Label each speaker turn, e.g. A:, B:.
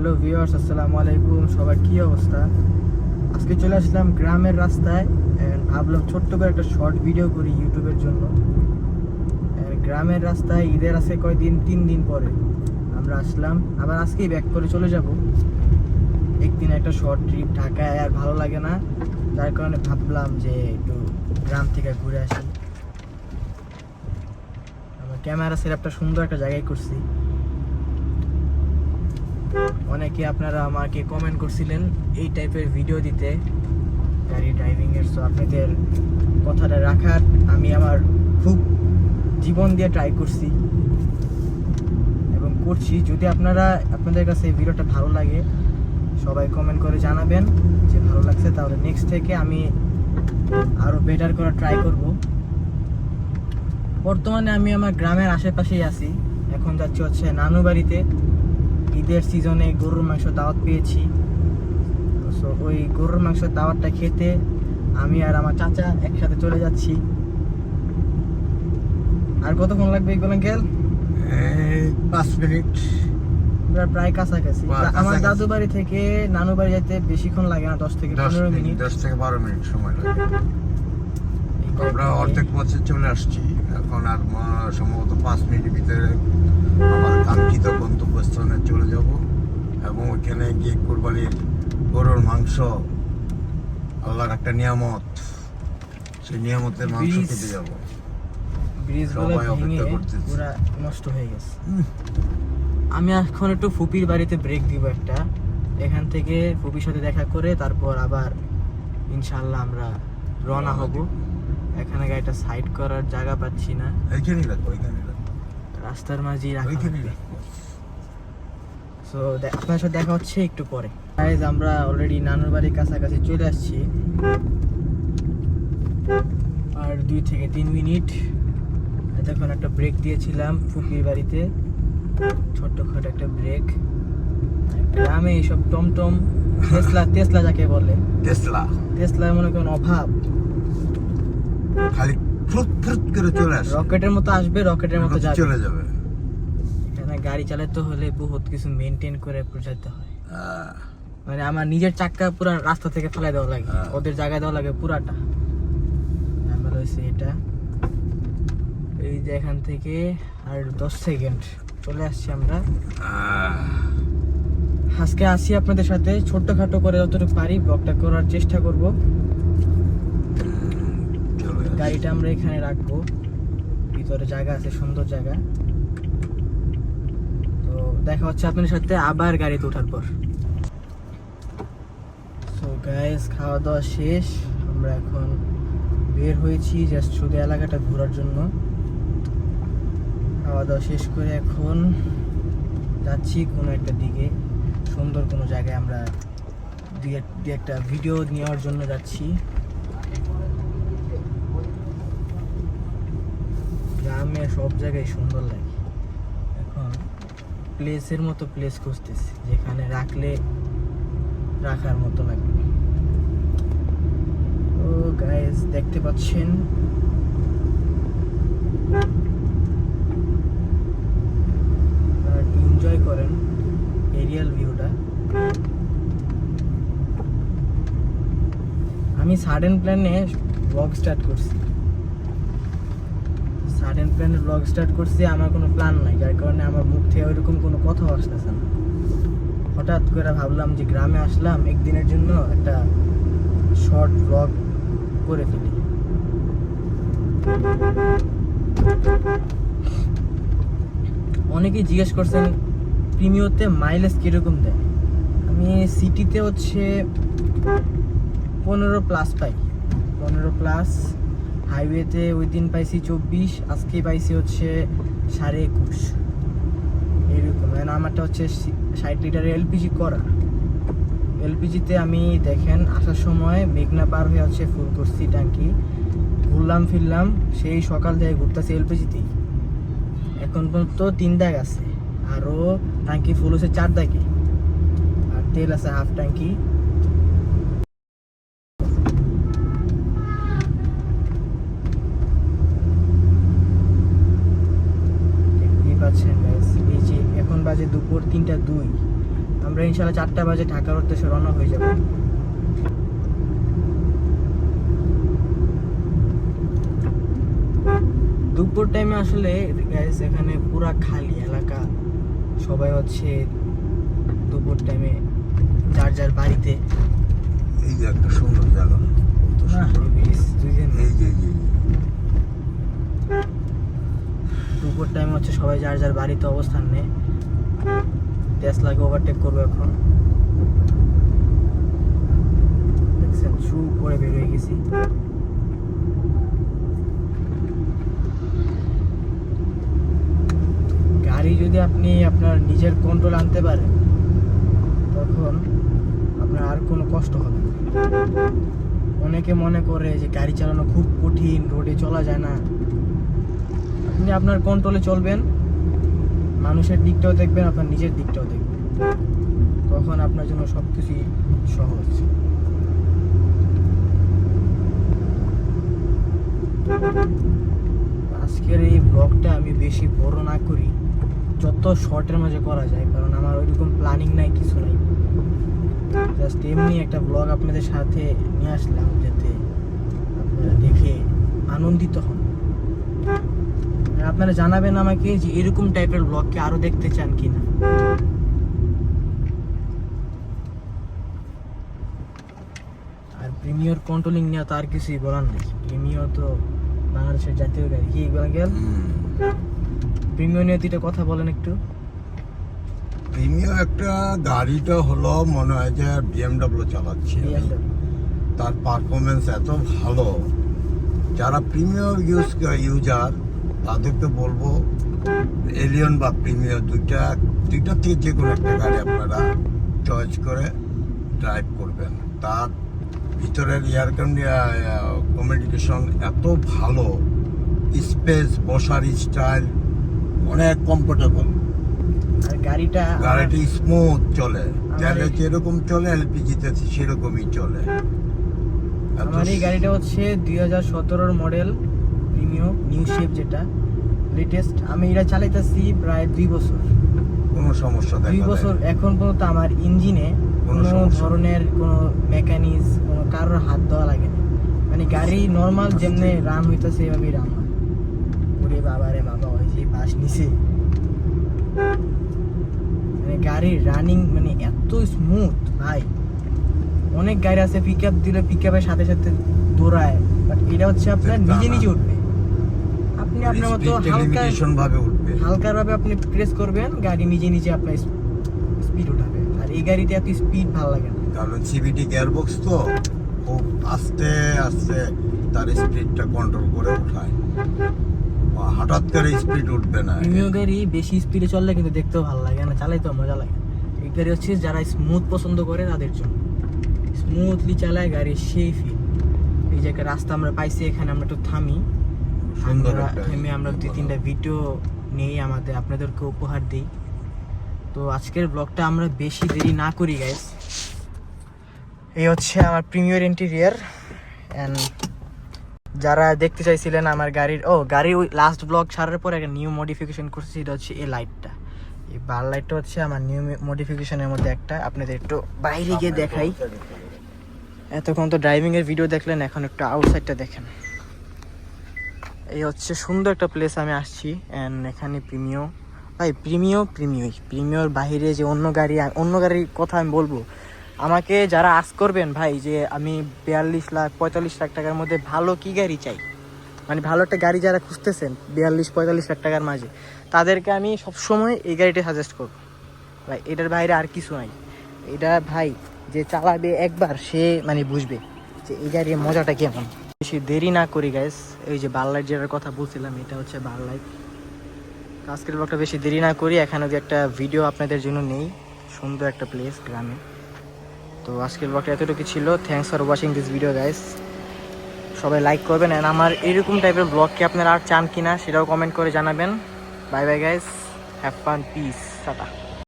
A: Hello viewers, আসসালামু আলাইকুম। সবার কি অবস্থা? আজকে চলে আসলাম গ্রামের রাস্তায়। ভাবলাম ছোট্ট করে একটা শর্ট ভিডিও করি ইউটিউবের জন্য। গ্রামের রাস্তায় ঈদের আছে কয়দিন, 3 দিন পরে আমরা আসলাম। আবার আজকেই ব্যাক করে চলে যাব। একদিন একটা শর্ট ট্রিপ, ঢাকায় আর ভালো লাগে না, যার কারণে ভাবলাম যে একটু গ্রাম থেকে ঘুরে আসি। আমার ক্যামেরা সেটআপটা সুন্দর একটা জায়গায় করছি। অনেকে আপনারা আমাকে কমেন্ট করছিলেন এই টাইপের ভিডিও দিতে গাড়ি ড্রাইভিংয়ের। সো আপনাদের কথাটা রাখার আমি আমার খুব জীবন দিয়ে ট্রাই করছি এবং করছি। যদি আপনাদের কাছে এই ভিডিওটা ভালো লাগে, সবাই কমেন্ট করে জানাবেন যে ভালো লাগছে, তাহলে নেক্সট থেকে আমি আরও বেটার করার ট্রাই করব। বর্তমানে আমি আমার গ্রামের আশেপাশেই আছি। এখন যাচ্ছি হচ্ছে নানু বাড়িতে। ঈদের সিজনে গরুর মাংস দাওয়াত পেয়েছি। সো ওই গরুর মাংস দাওয়াতটা খেতে আমি আর আমার চাচা একসাথে চলে যাচ্ছি। আর কতক্ষণ লাগবে এগুলো আঙ্কেল?
B: 5 মিনিট।
A: আমরা প্রায় কাছাকাছি। আমার দাদু বাড়ি থেকে নানু বাড়ি যেতে বেশিক্ষণ লাগে না, 10 থেকে 15 মিনিট।
B: 10 থেকে 12 মিনিট সময় লাগে। আমরা অর্ধেক পথে চলে আসছি। এখন আর সম্ভবত 5 মিনিটের ভিতরে আমার কাঙ্ক্ষিত গন্তব্যস্থানে চলে যাব এবং ওইখানে গিয়ে কুরবানির গরুর মাংস, আল্লাহর একটা নিয়ামত, সেই নিয়ামতের মাংস খেতে যাব।
A: ব্রিজগুলো ভেঙে পুরো নষ্ট হয়ে গেছে। আমি এখন একটু ফুপির বাড়িতে ব্রেক দিব একটা। এখান থেকে ফুপির সাথে দেখা করে তারপর আবার ইনশাআল্লাহ আমরা রওনা হব। এখানে গাড়িটা সাইড করার জায়গা পাচ্ছি না,
B: এইখানেই রাখবো, এইখানেই রাখবো,
A: রাস্তার মাঝেই রাখা।
B: ওইখানেই রাখবো।
A: সো আপনার সাথে দেখা হচ্ছে একটু পরে। গাইজ, আমরা অলরেডি নানুর বাড়ির কাছাকাছি চলে আসছি। আর 2 থেকে 3 মিনিট। এতক্ষণ একটা ব্রেক দিয়েছিলাম ফুপির বাড়িতে, ছোট্টখাটো একটা ব্রেক। গ্রামে এইসব টমটম, টেসলা যাকে বলে, টেসলা মনে করেন অভাব।
B: খালি ফ্রুত ফ্রুত করে চলে আসে,
A: রকেটের মতো আসবে, রকেটের মতো
B: চলে যাবে।
A: এখানে গাড়ি চালাতে হলে বহুত কিছু মেনটেন করে যেতে হয়। মানে আমার নিজের চাক্কা পুরো রাস্তা থেকে ফেলাই দেওয়া লাগে, ওদের জায়গায় দেওয়া লাগে পুরাটা। আমার হয়েছে এটা। এই যে এখান থেকে আর 10 সেকেন্ড চলে আসছি আমরা। আজকে আসি আপনাদের সাথে ছোট্টখাটো করে যতটুকু পারি ব্লগটা করার চেষ্টা করব। গাড়িটা আমরা এখানে রাখবো, ভিতরে জায়গা আছে, সুন্দর জায়গা। তো দেখা হচ্ছে আপনাদের সাথে আবার গাড়িতে ওঠার পর। সো গাইস, খাওয়া দাওয়া শেষ। আমরা এখন বের হয়েছি জাস্ট শুধু এলাকাটা ঘোরার জন্য। খাওয়া দাওয়া শেষ করে এখন যাচ্ছি কোনো একটা দিকে, সুন্দর কোনো জায়গায় আমরা দুই একটা ভিডিও নেওয়ার জন্য যাচ্ছি। গ্রামে সব জায়গায় সুন্দর লাগে। এখন প্লেসের মতো প্লেস খুঁজতেছি যেখানে রাখলে রাখার মতো লাগবে। ও গাইস, দেখতে পাচ্ছেন এনজয় করেন এরিয়াল ভিউটা। আমি সাডেন প্ল্যানে ব্লগ স্টার্ট করছি। আমার কোনো প্ল্যান নাই, যার কারণে আমার মুখ থেকে ওইরকম কোনো কথা আসতেছে না। হঠাৎ করে ভাবলাম যে গ্রামে আসলাম একদিনের জন্য, একটা শর্ট ব্লগ করে ফেলি। অনেকেই জিজ্ঞেস করছেন প্রিমিওতে মাইলেজ কিরকম দেয়। আমি সিটিতে হচ্ছে 15+ পাই, 15+। হাইওয়েতে ওই দিন পাইছি 24, আজকে পাইছি হচ্ছে 21.5 এরকম। আমারটা হচ্ছে 60 লিটারের এলপিজি করা। এলপিজিতে আমি দেখেন আসার সময় মেঘনা পার হয়ে হচ্ছে ফুল করছি ট্যাঙ্কি, ঘুরলাম ফিরলাম, সেই সকাল থেকে ঘুরতেছি এলপিজিতেই। এখন পর্যন্ত 3 দাগ আছে, আরও ট্যাঙ্কি ফুল হচ্ছে 4 দাগে, আর তেল আছে হাফ ট্যাঙ্কি। এই যে এখন বাজে দুপুর 3টা 2। আমরা ইনশাল্লাহ 4টা বাজে ঢাকার উদ্দেশ্যে রওনা হয়ে যাব। দুপুর টাইমে আসলে গাইস এখানে পুরা খালি এলাকা, সবাই হচ্ছে দুপুর টাইমে যার যার বাড়িতে।
B: এই যে একটা সুন্দর জায়গা,
A: না
B: এই যে
A: দুপুর টাইমে হচ্ছে সবাই যার যার বাড়িতে অবস্থান নেয়। টেসলাকে ওভারটেক করবো এখন। দেখছেন শু করে বের হয়ে গেছি। গাড়ি যদি আপনি আপনার নিজের কন্ট্রোল আনতে পারেন তখন আপনার আর কোনো কষ্ট হবে না। অনেকে মনে করে যে গাড়ি চালানো খুব কঠিন, রোডে চলা যায় না। আপনি আপনার কন্ট্রোলে চলবেন, মানুষের দিকটাও দেখবেন, আপনার নিজের দিকটাও দেখবেন, তখন আপনার জন্য সব কিছুই সহজ। আজকের এই ব্লগটা আমি বেশি বড় না করি, যত শর্টের মাঝে করা যায়, কারণ আমার ওইরকম প্ল্যানিং নাই, কিছু নাই। জাস্ট এমনি একটা ব্লগ আপনাদের সাথে নিয়ে আসলাম যাতে আপনারা দেখে আনন্দিত হন। আর আপনারা জানাবেন আমাকে যে এরকম টাইপের ব্লগকে আরো দেখতে চান কিনা। আর প্রিমিয়র কন্ট্রোলিং নিয়ে তো আর কিছুই বলার নেই। প্রিমিয়র তো বাংলাদেশের জাতীয় গাড়ি। কি গেল প্রিমিয়র নিয়ে দুইটা কথা বলেন একটু।
B: প্রিমিয়ার একটা গাড়িটা হলো মনে হয় যে BMW চালাচ্ছি আমি। তার পারফরমেন্স এত ভালো, যারা প্রিমিয়ার ইউজার তাদেরকে বলবো এলিয়ন বা প্রিমিয়ার দুইটা থেকে যে কোনো একটা গাড়ি আপনারা চয়েস করে ড্রাইভ করবেন। তার ভিতরের এয়ার কমিউনিকেশন এত ভালো, স্পেস, বসার স্টাইল অনেক কমফোর্টেবল।
A: আর গাড়িটি
B: স্মুথ চলে, তেলে যেরকম চলে এলপিজিতে সেরকমই চলে।
A: আমার এই গাড়িটা হচ্ছে 2017 মডেল প্রিমিয়াম নিউ শেপ, যেটা লেটেস্ট। আমি এটা চালাইতেছি প্রায় 2 বছর।
B: কোনো সমস্যা দেখা
A: 2 বছর এখন পর্যন্ত আমার ইঞ্জিনে কোনো ধরনের কোনো মেকানিজ, কোনো কারোর হাত দেওয়া লাগে না। মানে গাড়ি নর্মাল যেমনি রান হইতেছে এভাবেই রান হয়। ওরে বাবা রে বাবা, ওই যে বাস নিছে, মানে গাড়ির রানিং মানে এত স্মুথ ভাই। অনেক গাড়ি আছে পিক আপ দিলে পিক আপের সাথে সাথে দৌড়ায়, বাট এটা হচ্ছে আপনার নিজে নিজে উঠবে। আপনি আপনার মতো হালকা ভাবে আপনি প্রেস করবেন, গাড়ি নিজে নিজে আপনার স্পিড উঠাবে। আর এই গাড়িতে এত স্পিড ভালো লাগে না,
B: কারণ সিভিটি গিয়ারবক্স তো খুব আস্তে আস্তে তার স্পিডটা কন্ট্রোল করে উঠায়, হঠাৎ করে স্পিড উঠবে না।
A: প্রিমিয়াম গাড়ি বেশি স্পিডে চললে কিন্তু দেখতেও ভালো লাগে না, চালাইতেও মজা লাগে। এই গাড়ি হচ্ছে যারা স্মুথ পছন্দ করে তাদের জন্য। স্মুথলি চালায় গাড়ি সেই ফিল। এই যে একটা রাস্তা আমরা পাইছি, এখানে আমরা একটু থামি, থেমে আমরা 2-3টা ভিডিও নিয়ে আমাদের আপনাদেরকে উপহার দিই। তো আজকের ব্লগটা আমরা বেশি দেরি না করি গাইস। এই হচ্ছে আমার প্রিমিয়ার ইন্টেরিয়র। অ্যান্ড যারা দেখতে চাইছিলেন আমার গাড়ির ওই লাস্ট ব্লগ ছাড়ার পর একটা নিউ মডিফিকেশন করছি, সেটা হচ্ছে এই লাইটটা। এই বার লাইটটা হচ্ছে আমার নিউ মডিফিকেশনের মধ্যে একটা। আপনাদের একটু বাইরে গিয়ে দেখাই। এতক্ষণ তো ড্রাইভিং এর ভিডিও দেখলেন, এখন একটু আউটসাইডটা দেখেন। এই হচ্ছে সুন্দর একটা প্লেস আমি আসছি। অ্যান্ড এখানে প্রিমিয়র বাহিরে যে অন্য গাড়ির কথা আমি বলবো। আমাকে যারা আস্ক করবেন ভাই যে আমি 42 লাখ 45 লাখ টাকার মধ্যে ভালো কি গাড়ি চাই, মানে ভালো একটা গাড়ি যারা খুঁজতেছেন 42-45 লাখ টাকার মাঝে, তাদেরকে আমি সবসময় এই গাড়িটা সাজেস্ট করবো ভাই। এটার বাইরে আর কিছু নাই। এটা ভাই যে চালাবে একবার সে মানে বুঝবে যে এই গাড়ির মজাটা কেমন। বেশি দেরি না করি গাইস। এই যে বার লাইট যেটার কথা বলছিলাম, এটা হচ্ছে বার লাইট। আজকের ব্লগটা বেশি দেরি না করি, এখানে একটা ভিডিও আপনাদের জন্য নেই। সুন্দর একটা প্লেস গ্রামে। তো আজকের ব্লগটা এতটুকু ছিল। Thanks for watching this video guys. সবাই লাইক করবেন, অ্যান্ড আমার এরকম টাইপের ব্লগকে আপনারা আর চান কিনা সেটাও কমেন্ট করে জানাবেন। Bye bye guys, have fun, piece, tata.